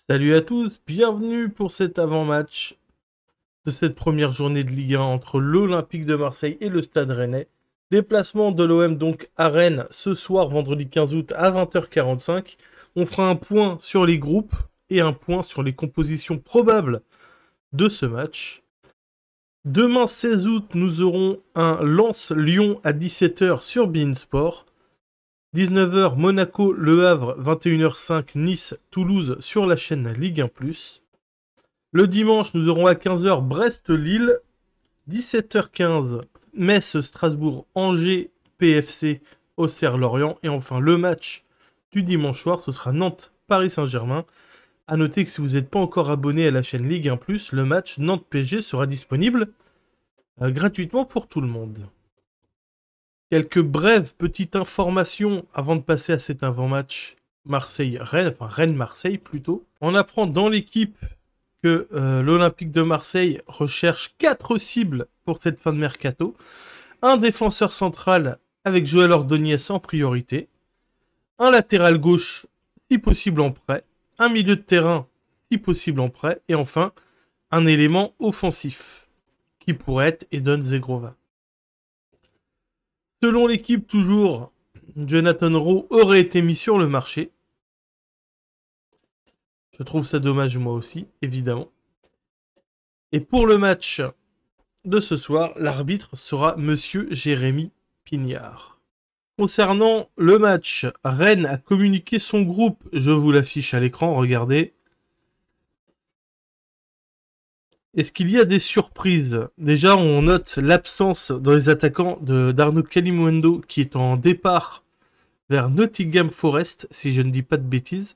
Salut à tous, bienvenue pour cet avant-match de cette première journée de Ligue 1 entre l'Olympique de Marseille et le Stade Rennais. Déplacement de l'OM donc à Rennes ce soir, vendredi 15 août à 20h45. On fera un point sur les groupes et un point sur les compositions probables de ce match. Demain 16 août, nous aurons un Lens-Lyon à 17h sur beIN Sport. 19h, Monaco, Le Havre, 21h05, Nice, Toulouse sur la chaîne Ligue 1+. Le dimanche, nous aurons à 15h Brest-Lille, 17h15 Metz, Strasbourg, Angers, PFC, Auxerre-Lorient. Et enfin, le match du dimanche soir, ce sera Nantes, Paris Saint-Germain. A noter que si vous n'êtes pas encore abonné à la chaîne Ligue 1+, le match Nantes-PSG sera disponible gratuitement pour tout le monde. Quelques brèves petites informations avant de passer à cet avant-match Marseille-Rennes, enfin Rennes-Marseille plutôt. On apprend dans l'équipe que l'Olympique de Marseille recherche 4 cibles pour cette fin de mercato. Un défenseur central avec Joël Ordonez en priorité. Un latéral gauche, si possible en prêt. Un milieu de terrain, si possible en prêt. Et enfin, un élément offensif, qui pourrait être Edon Zegrova. Selon l'équipe, toujours, Jonathan Rowe aurait été mis sur le marché. Je trouve ça dommage, moi aussi, évidemment. Et pour le match de ce soir, l'arbitre sera Monsieur Jérémy Pignard. Concernant le match, Rennes a communiqué son groupe. Je vous l'affiche à l'écran, regardez. Est-ce qu'il y a des surprises? Déjà, on note l'absence dans les attaquants d'Arnaud Kalimuendo qui est en départ vers Nottingham Forest, si je ne dis pas de bêtises.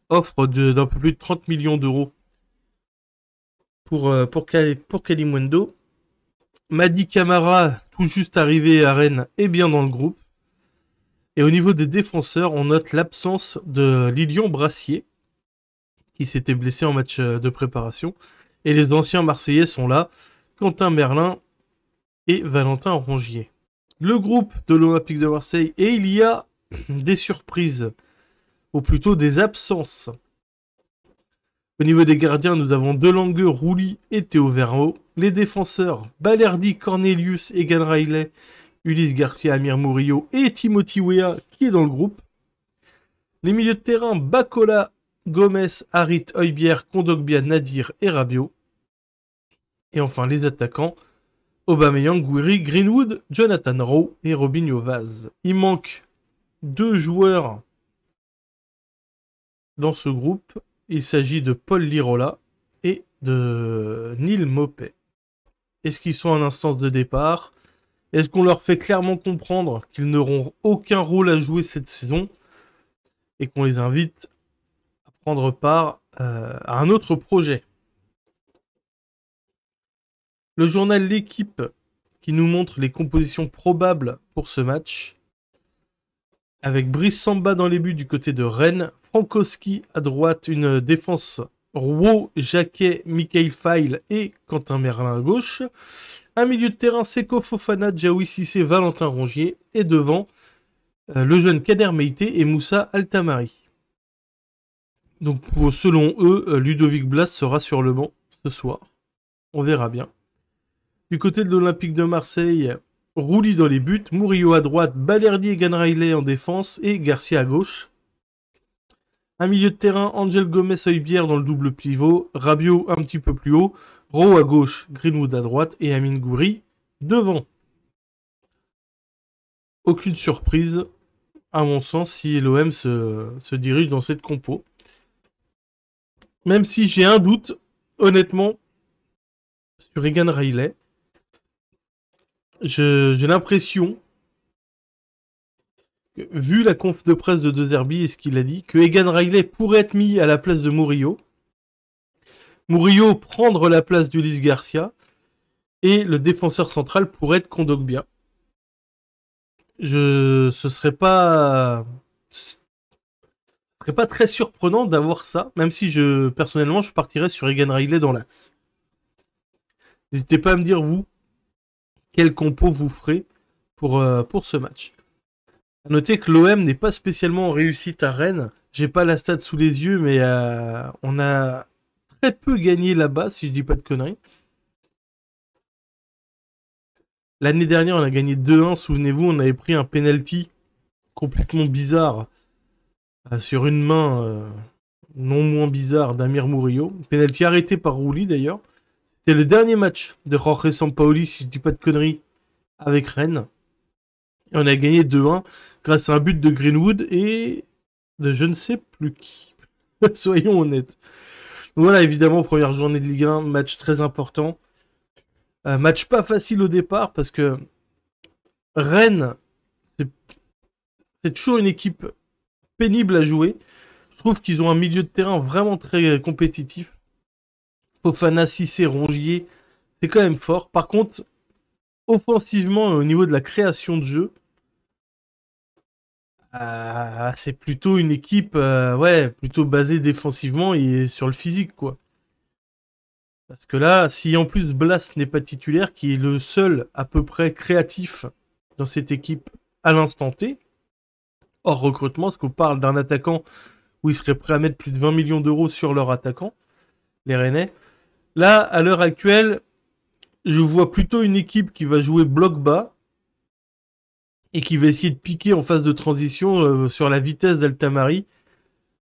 Offre d'un peu plus de 30 millions d'euros pour Kalimuendo. Mady Camara, tout juste arrivé à Rennes, est bien dans le groupe. Et au niveau des défenseurs, on note l'absence de Lilian Brassier, qui s'était blessé en match de préparation. Et les anciens Marseillais sont là, Quentin Merlin et Valentin Rongier. Le groupe de l'Olympique de Marseille, et il y a des surprises, ou plutôt des absences. Au niveau des gardiens, nous avons Delangue, Rouly et Théo Vermeau. Les défenseurs, Balerdi, Cornelius, Egan Riley, Ulysse Garcia, Amir Murillo et Timothy Weah qui est dans le groupe. Les milieux de terrain, Bacola, Gomez, Harit, Højbjerg, Kondogbia, Nadir et Rabiot. Et enfin les attaquants, Aubameyang, Gouiri, Greenwood, Jonathan Rowe et Robinho Vaz. Il manque 2 joueurs dans ce groupe. Il s'agit de Paul Lirola et de Neil Maupay. Est-ce qu'ils sont en instance de départ? Est-ce qu'on leur fait clairement comprendre qu'ils n'auront aucun rôle à jouer cette saison et qu'on les invite à prendre part à un autre projet? Le journal L'Équipe qui nous montre les compositions probables pour ce match, avec Brice Samba dans les buts du côté de Rennes, Frankowski à droite, une défense Rouault, Jacquet, Michael Fail et Quentin Merlin à gauche. Un milieu de terrain, Seko Fofana, Djaoui Cissé, Valentin Rongier. Et devant, le jeune Kader Meïté et Moussa Altamari. Donc selon eux, Ludovic Blas sera sur le banc ce soir. On verra bien. Du côté de l'Olympique de Marseille, Rouly dans les buts, Murillo à droite, Balerdi et Egan Riley en défense et Garcia à gauche. Un milieu de terrain, Angel Gomez Højbjerg dans le double pivot, Rabiot un petit peu plus haut, Rowe à gauche, Greenwood à droite et Amine Gouiri devant. Aucune surprise, à mon sens, si l'OM se dirige dans cette compo. Même si j'ai un doute, honnêtement, sur Egan Riley. J'ai l'impression, vu la conf de presse de De Zerbi et ce qu'il a dit, que Egan Riley pourrait être mis à la place de Murillo. Murillo prendre la place d'Ulysse Garcia. Et le défenseur central pourrait être Kondogbia. Ce serait pas très surprenant d'avoir ça, même si personnellement je partirais sur Egan Riley dans l'axe. N'hésitez pas à me dire vous quel compo vous ferez pour ce match. À noter que l'OM n'est pas spécialement en réussite à Rennes. J'ai pas la stat sous les yeux, mais on a très peu gagné là-bas, si je dis pas de conneries. L'année dernière, on a gagné 2-1. Souvenez-vous, on avait pris un penalty complètement bizarre sur une main non moins bizarre d'Amir Murillo. Penalty arrêté par Rouli d'ailleurs. C'était le dernier match de Jorge Sampaoli, si je dis pas de conneries, avec Rennes. Et on a gagné 2-1 grâce à un but de Greenwood et de je ne sais plus qui. Soyons honnêtes. Donc voilà, évidemment, première journée de Ligue 1, match très important. Match pas facile au départ parce que Rennes, c'est toujours une équipe pénible à jouer. Je trouve qu'ils ont un milieu de terrain vraiment très compétitif. Fofana, Cissé, Rongier, c'est quand même fort. Par contre, offensivement, au niveau de la création de jeu, c'est plutôt une équipe plutôt basée défensivement et sur le physique, quoi. Parce que là, si en plus Blas n'est pas titulaire, qui est le seul à peu près créatif dans cette équipe à l'instant T, hors recrutement, parce qu'on parle d'un attaquant où ils seraient prêts à mettre plus de 20 millions d'euros sur leur attaquant, les Rennais. Là, à l'heure actuelle, je vois plutôt une équipe qui va jouer bloc bas et qui va essayer de piquer en phase de transition sur la vitesse d'Altamari.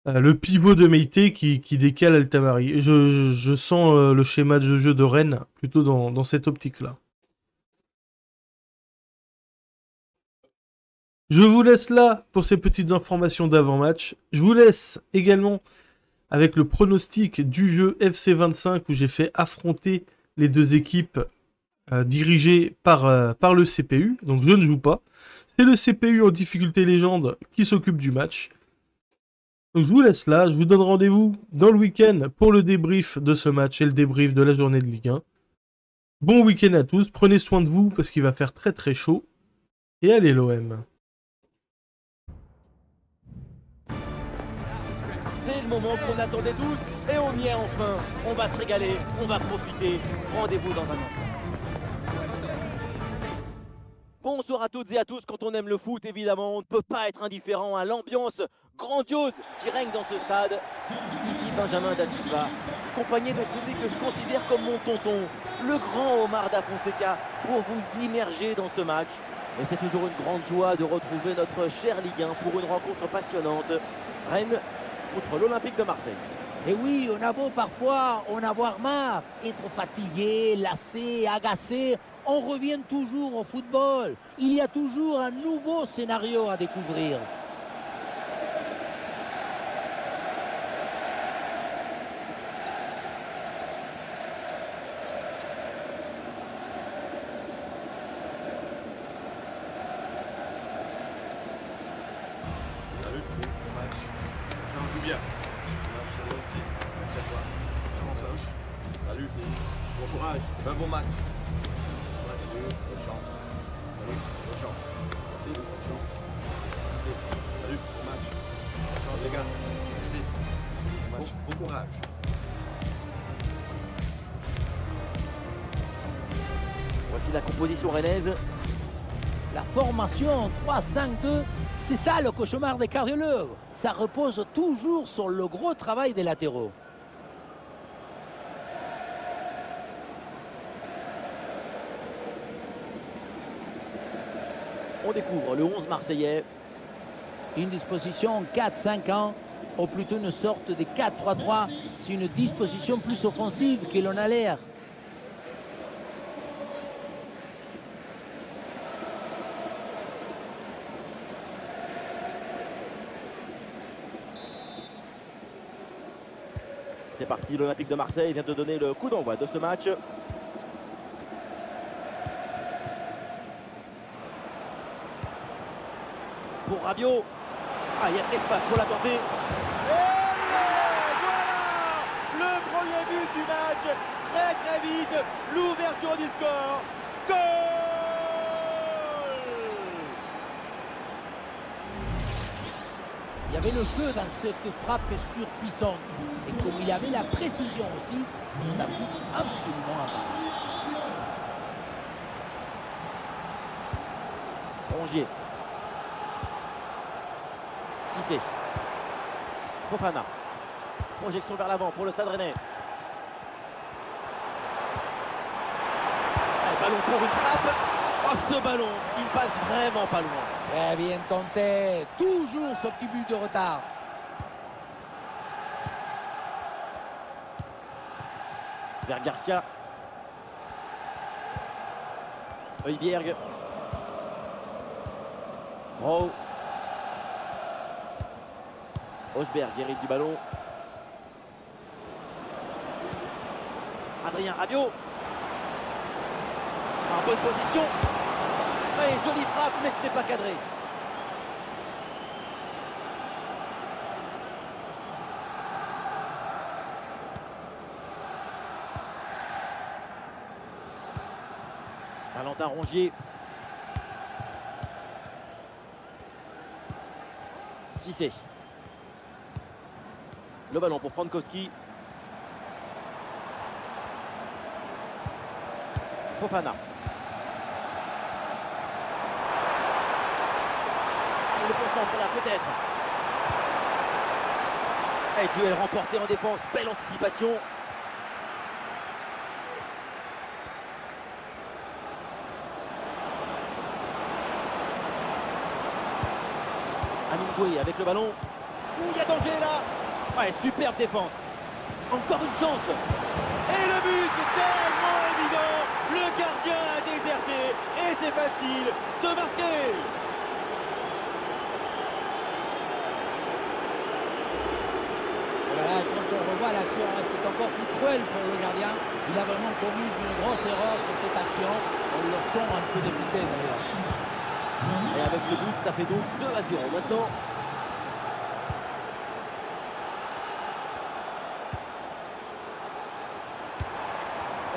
Le pivot de Meïté qui décale Altamari. Je sens le schéma de jeu de Rennes plutôt dans cette optique-là. Je vous laisse là pour ces petites informations d'avant-match. Je vous laisse également avec le pronostic du jeu FC25 où j'ai fait affronter les deux équipes dirigées par le CPU. Donc je ne joue pas. C'est le CPU en difficulté légende qui s'occupe du match. Donc je vous laisse là, je vous donne rendez-vous dans le week-end pour le débrief de ce match et le débrief de la journée de Ligue 1. Bon week-end à tous, prenez soin de vous parce qu'il va faire très très chaud. Et allez l'OM. C'est le moment qu'on attendait tous et on y est enfin. On va se régaler, on va profiter. Rendez-vous dans un instant. Bonsoir à toutes et à tous. Quand on aime le foot, évidemment, on ne peut pas être indifférent à l'ambiance grandiose qui règne dans ce stade. Ici Benjamin Da Silva, accompagné de celui que je considère comme mon tonton, le grand Omar Da Fonseca, pour vous immerger dans ce match. Et c'est toujours une grande joie de retrouver notre cher Ligue 1 pour une rencontre passionnante. Rennes contre l'Olympique de Marseille. Et oui, on a beau parfois en avoir marre, être fatigué, lassé, agacé, on revient toujours au football. Il y a toujours un nouveau scénario à découvrir. Salut, bon match. On joue bien. Merci à toi. Salut. Bon courage. Un bon match. Bonne chance. Salut. Bonne chance. Merci. Bonne chance. Merci. Salut. Bon match. Bonne chance les gars. Merci. Bon match. Bon courage. Voici la composition rennaise. La formation en 3-5-2, c'est ça le cauchemar des carriologues. Ça repose toujours sur le gros travail des latéraux. On découvre le 11 marseillais. Une disposition 4-5-1, ou plutôt une sorte de 4-3-3. C'est une disposition plus offensive que l'on a l'air. C'est parti, l'Olympique de Marseille vient de donner le coup d'envoi de ce match. Pour Rabiot. Ah, il y a de l'espace pour la tenter. Et voilà le premier but du match. Très très vite, l'ouverture du score. Goal! Il y avait le jeu dans cette frappe surpuissante. Et comme il y avait la précision aussi, c'est un but absolument à part. Rongier. Cissé. Fofana. Projection vers l'avant pour le Stade Rennais. Allez, ballon pour une frappe. Oh, ce ballon, il passe vraiment pas loin. Très bien tenté. Toujours ce petit but de retard. Vers Garcia. Højbjerg. Rowe. Hochberg hérite du ballon. Adrien Rabiot. En bonne position. Et jolie frappe, mais ce n'est pas cadré. Valentin Rongier. Cissé. Le ballon pour Frankowski. Fofana. Le bon centre là, peut-être. Et duel remporté en défense. Belle anticipation. Amine avec le ballon. Ouh, il y a danger là. Ouais, superbe défense. Encore une chance. Et le but tellement évident. Le gardien a déserté. Et c'est facile de marquer. Voilà, quand on revoit l'action, c'est encore plus cruel pour le gardien. Il a vraiment commis une grosse erreur sur cette action. On le sent un peu député d'ailleurs. Et avec ce but, ça fait donc 2-0 maintenant.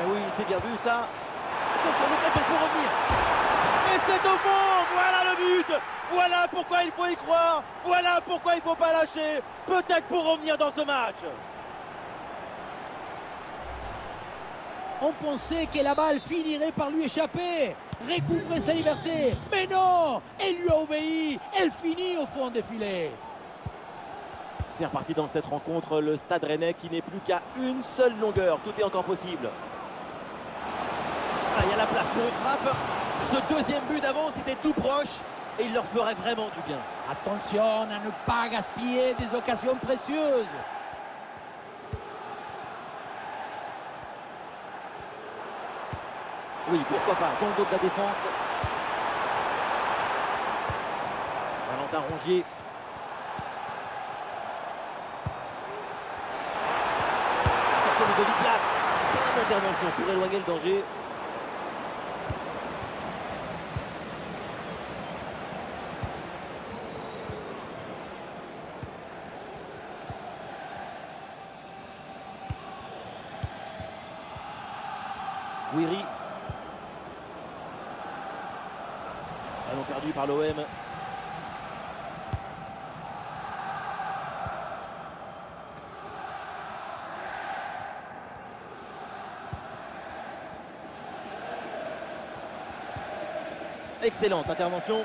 Et oui, c'est bien vu ça. Attention, l'occasion pour revenir. Et c'est au fond. Voilà le but. Voilà pourquoi il faut y croire. Voilà pourquoi il ne faut pas lâcher. Peut-être pour revenir dans ce match. On pensait que la balle finirait par lui échapper, recouvrer sa liberté. Mais non, elle lui a obéi. Elle finit au fond des filets. C'est reparti dans cette rencontre. Le Stade Rennais qui n'est plus qu'à une seule longueur. Tout est encore possible. Ah, il y a la place pour une frappe. Ce deuxième but d'avance était tout proche. Et il leur ferait vraiment du bien. Attention à ne pas gaspiller des occasions précieuses. Oui, pourquoi pas, dans le dos de la défense. Valentin Rongier. Attention, le de place. Bonne intervention pour éloigner le danger. Guiri. Ballon perdu par l'OM. Excellente intervention.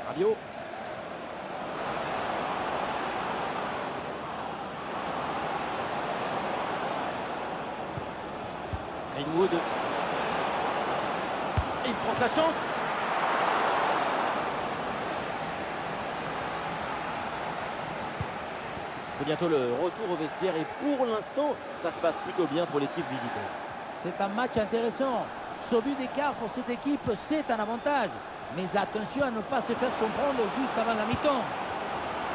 Rabiot. Greenwood. Il prend sa chance. C'est bientôt le retour au vestiaire et pour l'instant, ça se passe plutôt bien pour l'équipe visiteuse. C'est un match intéressant. Ce but d'écart pour cette équipe, c'est un avantage. Mais attention à ne pas se faire surprendre juste avant la mi-temps.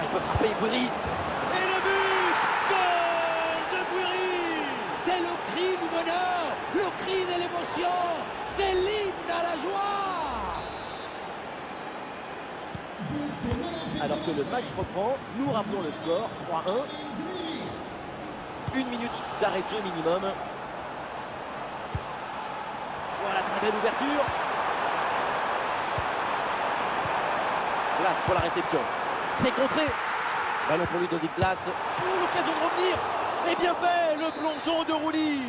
Il peut frapper Guiri. Et le but! Goal de Guiri! C'est le cri du bonheur, le cri de l'émotion. C'est l'hymne à la joie. Alors que le match reprend, nous rappelons le score, 3-1. 1 minute d'arrêt de jeu minimum. Voilà, très belle ouverture. Place pour la réception. C'est contré. Ballon pour Ludovic Blas. L'occasion de revenir. Et bien fait, le plongeon de Rouly.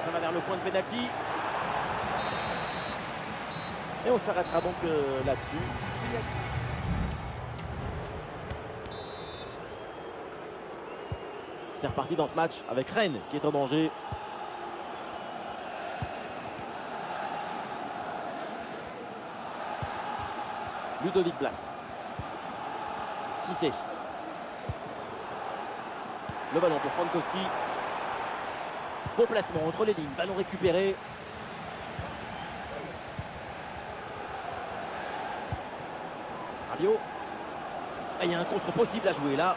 Ça va vers le point de pénalty. Et on s'arrêtera donc là-dessus. C'est reparti dans ce match avec Rennes qui est en danger. Ludovic Blas. Cissé. Le ballon pour Frankowski. Bon placement entre les lignes. Ballon récupéré. Rabiot. Il y a un contre possible à jouer là.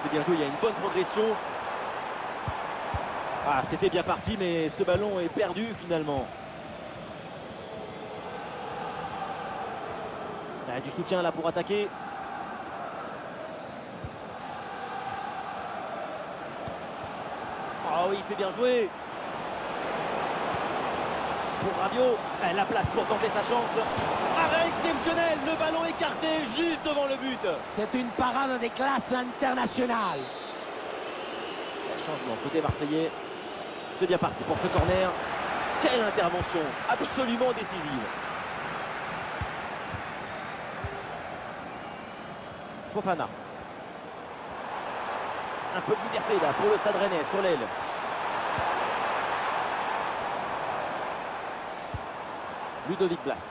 C'est bien joué, il y a une bonne progression. Ah, c'était bien parti, mais ce ballon est perdu finalement. Il y a du soutien là pour attaquer. Ah oui, c'est bien joué. Pour Rabiot, la place pour tenter sa chance. Arrêt exceptionnel, le ballon écarté juste devant le but. C'est une parade des classes internationales. Changement côté marseillais. C'est bien parti pour ce corner. Quelle intervention absolument décisive. Fofana. Un peu de liberté là pour le Stade Rennais sur l'aile. Ludovic Blas.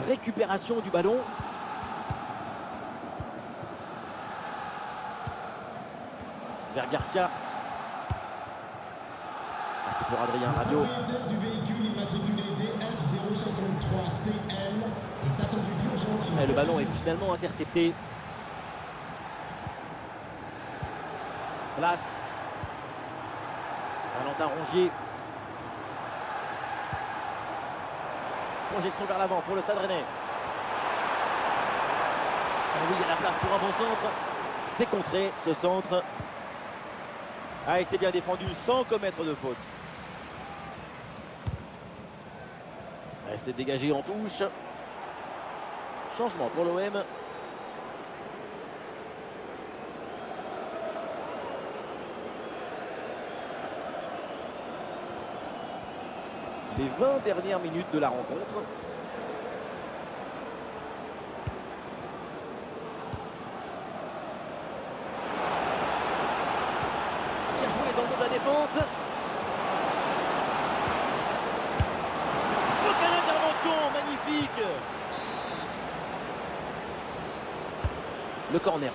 Récupération du ballon. Vers Garcia. Ah, c'est pour Adrien Rabiot. Du véhicule immatriculé DF053TL est attendu d'urgence. Le ballon est finalement intercepté. Place. Valentin Rongier. Projection vers l'avant pour le Stade Rennais. Ah oui, il y a la place pour un bon centre. C'est contré ce centre. Ah, et c'est bien défendu sans commettre de faute. C'est dégagé en touche. Changement pour l'OM. Les 20 dernières minutes de la rencontre. Bien joué dans le dos de la défense. Oh, quelle intervention magnifique. Le corner.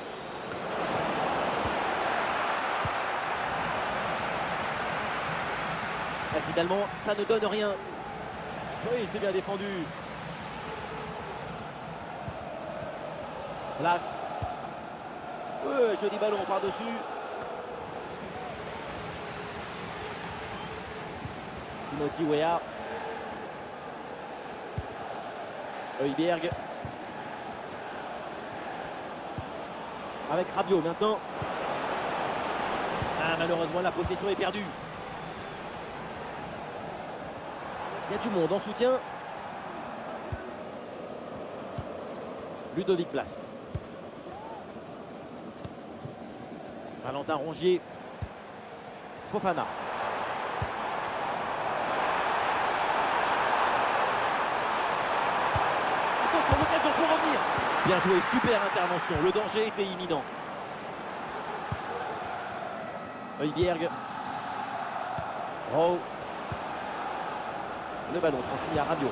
Et finalement, ça ne donne rien. Oui, c'est bien défendu. Place. Ouais, joli ballon par-dessus. Timothy Weah. Højbjerg. Avec Rabiot maintenant. Ah, malheureusement, la possession est perdue. Il y a du monde en soutien. Ludovic Blas. Valentin Rongier. Fofana. Attention, l'occasion pour revenir. Bien joué, super intervention. Le danger était imminent. Højbjerg. Rowe. Le ballon transmis à Rabiot.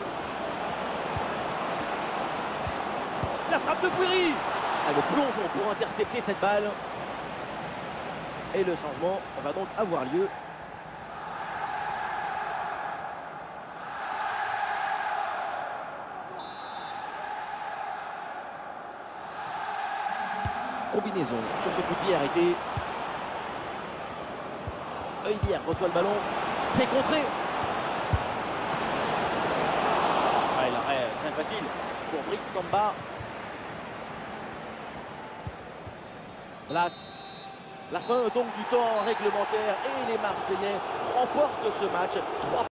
La frappe de Bouiri. Le plongeon pour intercepter cette balle. Et le changement va donc avoir lieu. Combinaison sur ce coup de pied arrêté. Højbjerg reçoit le ballon. C'est contré. L'arrêt très facile pour Brice Samba. Las. La fin donc du temps réglementaire et les Marseillais remportent ce match. 3